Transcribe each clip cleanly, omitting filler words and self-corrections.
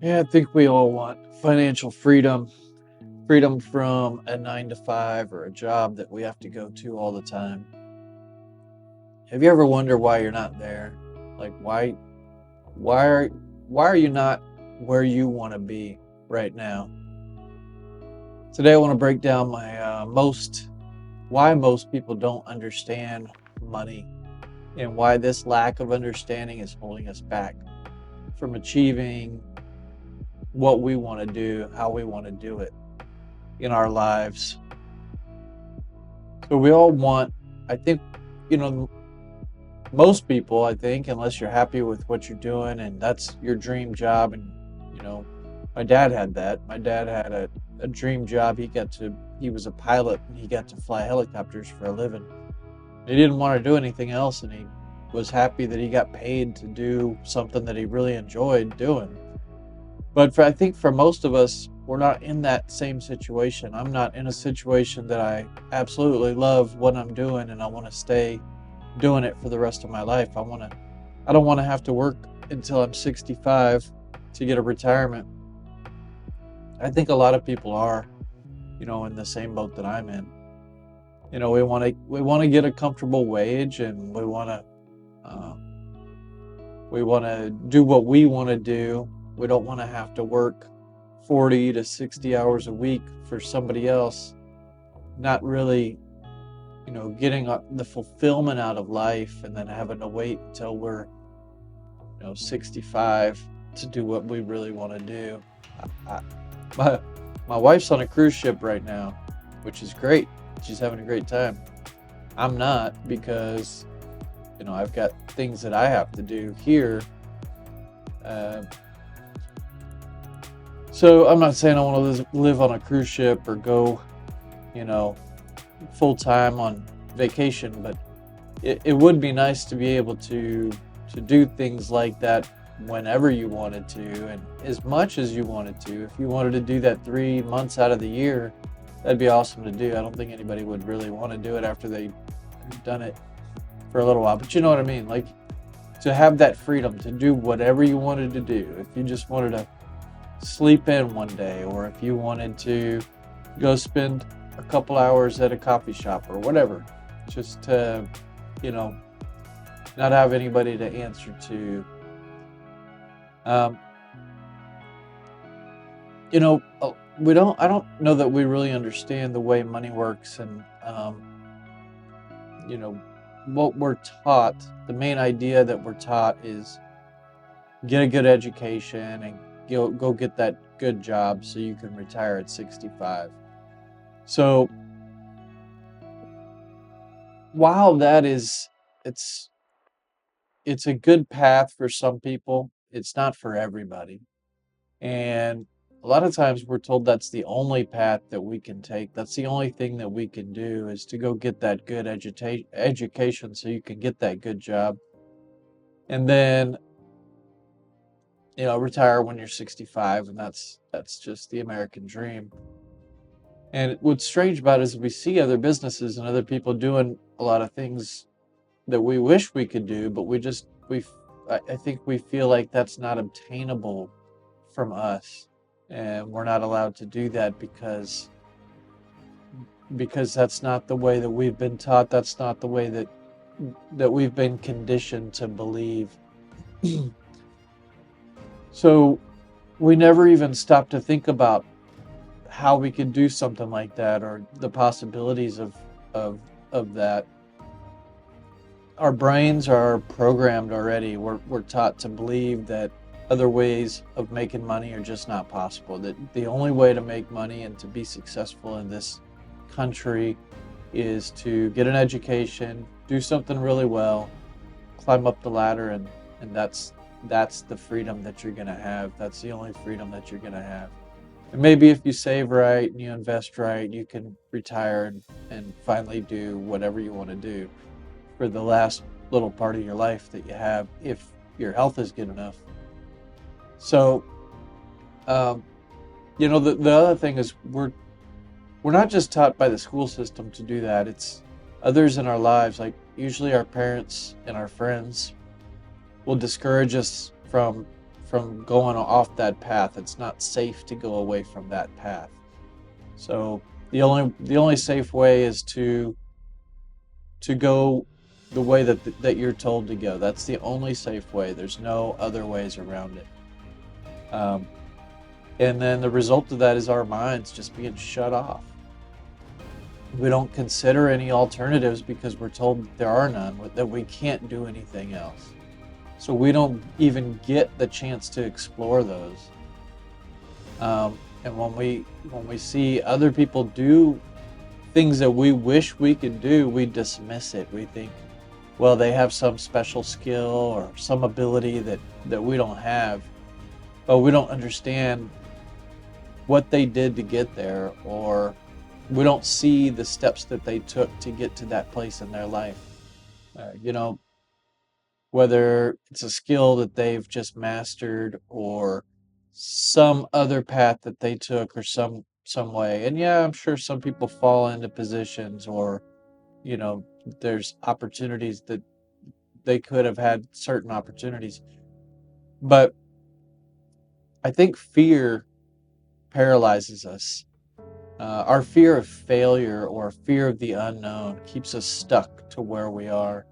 Yeah, I think we all want financial freedom, freedom from a 9 to 5 or a job that we have to go to all the time. Have you ever wondered why you're not there? Like why are why are you not where you want to be right now? Today I want to break down my most why most people don't understand money and why this lack of understanding is holding us back from achieving what we want to do, how we want to do it in our lives. So we all want, I think, you know, most people, I think, unless you're happy with what you're doing and that's your dream job. And, you know, my dad had that. My dad had a dream job. He was a pilot and he got to fly helicopters for a living. He didn't want to do anything else. And he was happy that he got paid to do something that he really enjoyed doing. But I think for most of us, we're not in that same situation. I'm not in a situation that I absolutely love what I'm doing and I want to stay doing it for the rest of my life. I don't want to have to work until I'm 65 to get a retirement. I think a lot of people are, in the same boat that I'm in. We want to get a comfortable wage and uh, we want to do what we want to do. We don't want to have to work 40 to 60 hours a week for somebody else, not really, getting the fulfillment out of life and then having to wait until we're, 65 to do what we really want to do. I, my, my wife's on a cruise ship right now, which is great. She's having a great time. I'm not because, I've got things that I have to do here. Uh, so I'm not saying I want to live on a cruise ship or go, you know, full time on vacation, but it would be nice to be able to do things like that whenever you wanted to and as much as you wanted to. If you wanted to do that 3 months out of the year, that'd be awesome to do. I don't think anybody would really want to do it after they've done it for a little while, but you know what I mean? Like to have that freedom to do whatever you wanted to do. If you just wanted to sleep in one day, or if you wanted to go spend a couple hours at a coffee shop or whatever, just to, you know, not have anybody to answer to. Um, I don't know that we really understand the way money works and, you know, what we're taught. The main idea that we're taught is get a good education and go get that good job so you can retire at 65. So while it's it's a good path for some people, it's not for everybody. And a lot of times we're told that's the only path that we can take. That's the only thing that we can do is to go get that good education so you can get that good job. And then, retire when you're 65 and that's just the American dream. And what's strange about it is we see other businesses and other people doing a lot of things that we wish we could do, but I think we feel like that's not obtainable from us, and we're not allowed to do that because that's not the way that we've been taught. That's not the way that we've been conditioned to believe. So we never even stop to think about how we could do something like that or the possibilities of of that. Our brains are programmed already. We're taught to believe that other ways of making money are just not possible. That the only way to make money and to be successful in this country is to get an education, do something really well, climb up the ladder, and that's the freedom that you're gonna have. That's the only freedom that you're gonna have. And maybe if you save right and you invest right, you can retire and finally do whatever you want to do for the last little part of your life that you have if your health is good enough. So, um, the other thing is we're not just taught by the school system to do that. It's others in our lives, like usually our parents and our friends will discourage us from going off that path. It's not safe to go away from that path. So the only safe way is to go the way that you're told to go. That's the only safe way. There's no other ways around it. Um, and then the result of that is our minds just being shut off. We don't consider any alternatives because we're told that there are none, that we can't do anything else. So we don't even get the chance to explore those. And when we see other people do things that we wish we could do, we dismiss it. We think, well, they have some special skill or some ability that we don't have, but we don't understand what they did to get there, or we don't see the steps that they took to get to that place in their life. You know, whether it's a skill that they've just mastered or some other path that they took or some way. And yeah, I'm sure some people fall into positions, or you know, there's opportunities that they could have had certain opportunities. But I think fear paralyzes us. Our fear of failure or fear of the unknown keeps us stuck to where we are.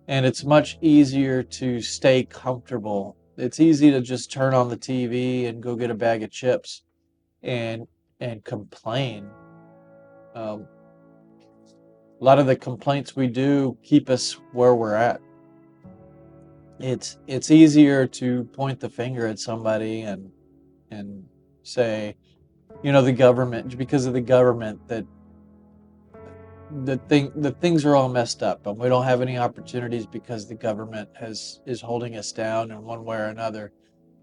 And it's much easier to stay comfortable. It's easy to just turn on the TV and go get a bag of chips and complain. Um, a lot of the complaints we do keep us where we're at. It's easier to point the finger at somebody and say, the government, because of the government, that the things are all messed up and we don't have any opportunities because the government is holding us down in one way or another,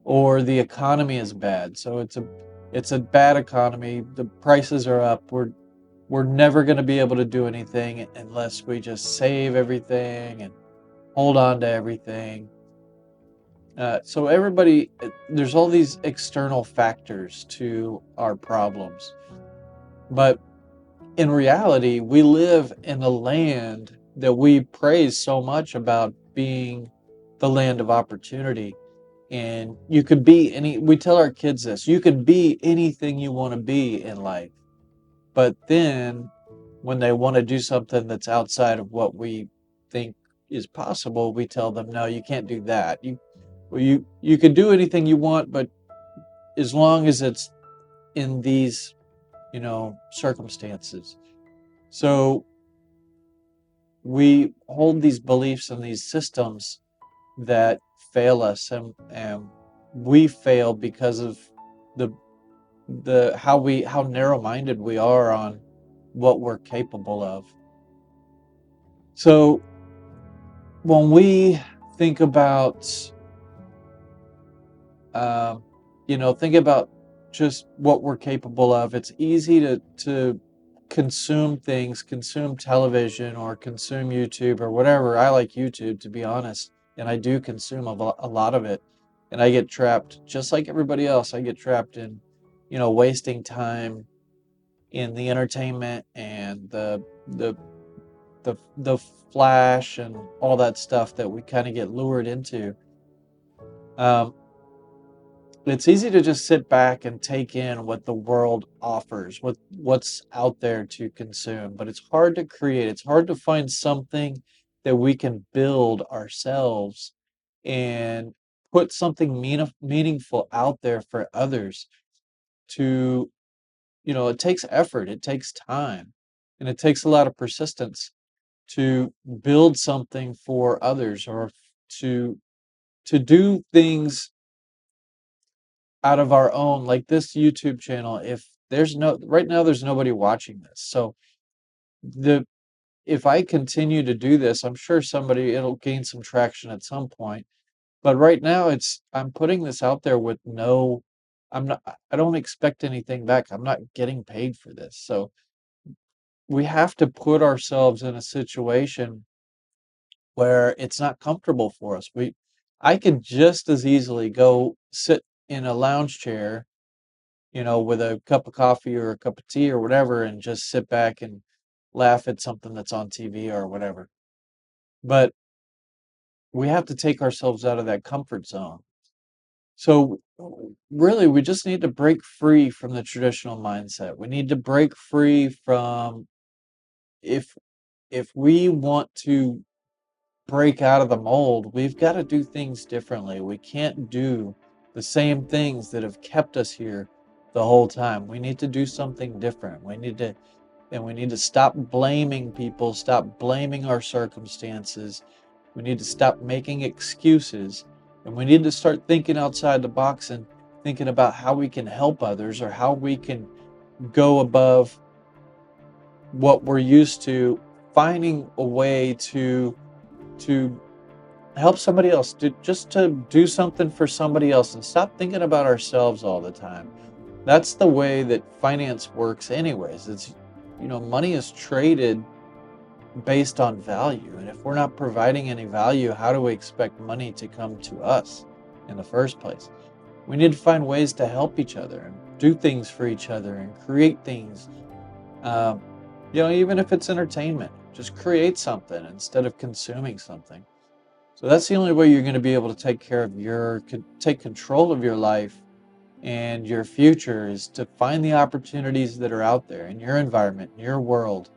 or the economy is bad, so it's a bad economy, the prices are up, we're never going to be able to do anything unless we just save everything and hold on to everything. So everybody, there's all these external factors to our problems, but in reality, we live in a land that we praise so much about being the land of opportunity. And you could be we tell our kids this, you can be anything you want to be in life. But then when they want to do something that's outside of what we think is possible, we tell them, no, you can't do that. You can do anything you want, but as long as it's in these, circumstances. So we hold these beliefs and these systems that fail us, and we fail because of the how narrow-minded we are on what we're capable of. So when we think about think about just what we're capable of, it's easy to consume television or consume YouTube or whatever. I like YouTube, to be honest, and I do consume a lot of it, and I get trapped just like everybody else. I get trapped in, wasting time in the entertainment and the flash and all that stuff that we kind of get lured into. Um, it's easy to just sit back and take in what the world offers, what's out there to consume, but it's hard to create. It's hard to find something that we can build ourselves and put something meaningful out there for others to, it takes effort, it takes time, and it takes a lot of persistence to build something for others, or to do things out of our own, like this YouTube channel. If there's no right now, there's nobody watching this. So the if I continue to do this, I'm sure it'll gain some traction at some point. But right now, I'm putting this out there with no, I don't expect anything back. I'm not getting paid for this. So we have to put ourselves in a situation where it's not comfortable for us. I could just as easily go sit in a lounge chair, with a cup of coffee or a cup of tea or whatever, and just sit back and laugh at something that's on TV or whatever. But we have to take ourselves out of that comfort zone. So really, we just need to break free from the traditional mindset. We need to break free from if we want to break out of the mold, we've got to do things differently. We can't do the same things that have kept us here the whole time. We need to do something different. We need to stop blaming people, stop blaming our circumstances. We need to stop making excuses, and we need to start thinking outside the box and thinking about how we can help others or how we can go above what we're used to, finding a way to help somebody else, just to do something for somebody else and stop thinking about ourselves all the time. That's the way that finance works anyways. Money is traded based on value. And if we're not providing any value, how do we expect money to come to us in the first place? We need to find ways to help each other and do things for each other and create things. Um, Even if it's entertainment, just create something instead of consuming something. So that's the only way you're going to be able to take control of your life and your future, is to find the opportunities that are out there in your environment, in your world.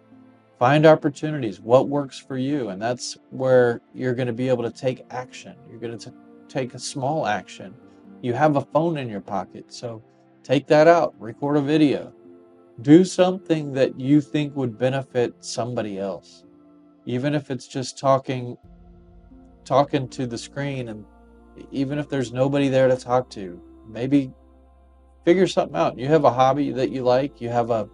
Find opportunities, what works for you, and that's where you're going to be able to take action. You're going to take a small action. You have a phone in your pocket, so take that out, record a video, do something that you think would benefit somebody else, even if it's just talking to the screen, and even if there's nobody there to talk to, maybe figure something out. You have a hobby that you like, you have a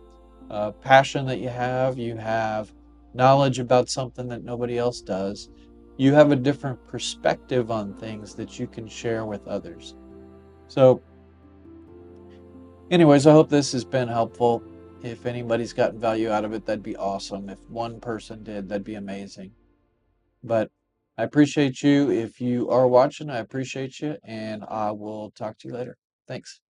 passion that you have knowledge about something that nobody else does. You have a different perspective on things that you can share with others. So, anyways, I hope this has been helpful. If anybody's gotten value out of it, that'd be awesome. If one person did, that'd be amazing. But I appreciate you. If you are watching, I appreciate you, and I will talk to you later. Thanks.